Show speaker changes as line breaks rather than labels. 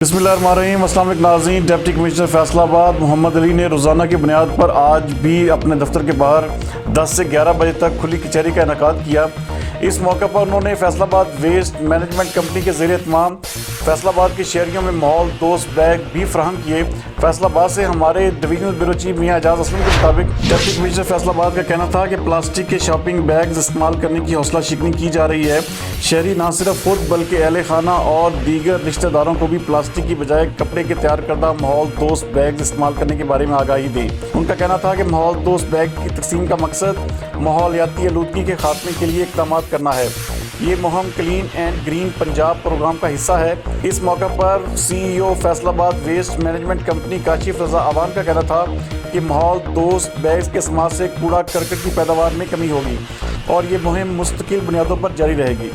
बिस्मिल्लाहिर्रहमानिर्रहीम। अस्सलाम वालेकुम नाज़रीन। डिप्टी कमिश्नर फैसला आबाद मोहम्मद अली ने रोज़ाना की बुनियाद पर आज भी अपने दफ्तर के बाहर 10 से 11 बजे तक खुली कचहरी का इनेकाद किया। इस मौके पर उन्होंने फैसलाबाद वेस्ट मैनेजमेंट कंपनी के ज़ेर एहतमाम फैसलाबाद के शहरियों में माहौल दोस्त बैग भी फराहम किए। फैसलाबाद से हमारे डिवीजनल ब्यूरो चीफ मियां एजाज असलम के मुताबिक डिप्टी कमिश्नर फैसलाबाद का कहना था कि प्लास्टिक के शॉपिंग बैग्स इस्तेमाल करने की हौसला शिकनी की जा रही है। शहरी ना सिर्फ खुद बल्कि अहले खाना और दीगर रिश्तेदारों को भी प्लास्टिक की बजाय कपड़े के तैयार करदा माहौल दोस्त बैग इस्तेमाल करने के बारे में आगाही दी। उनका कहना था कि माहौल दोस्त बैग की तकसीम का मकसद माहौलियाती आलूदगी के खात्मे के लिए इक़दाम करना है। ये मुहिम clean and green Punjab program का हिस्सा है। इस मौके पर CEO Faisalabad waste management company Kashif Raza Awan का कहना था कि माहौल दोस्त बैग्स के इस्तेमाल से कूड़ा करकट की पैदावार में कमी होगी और ये मुहिम मुस्तकिल बुनियादों पर जारी रहेगी।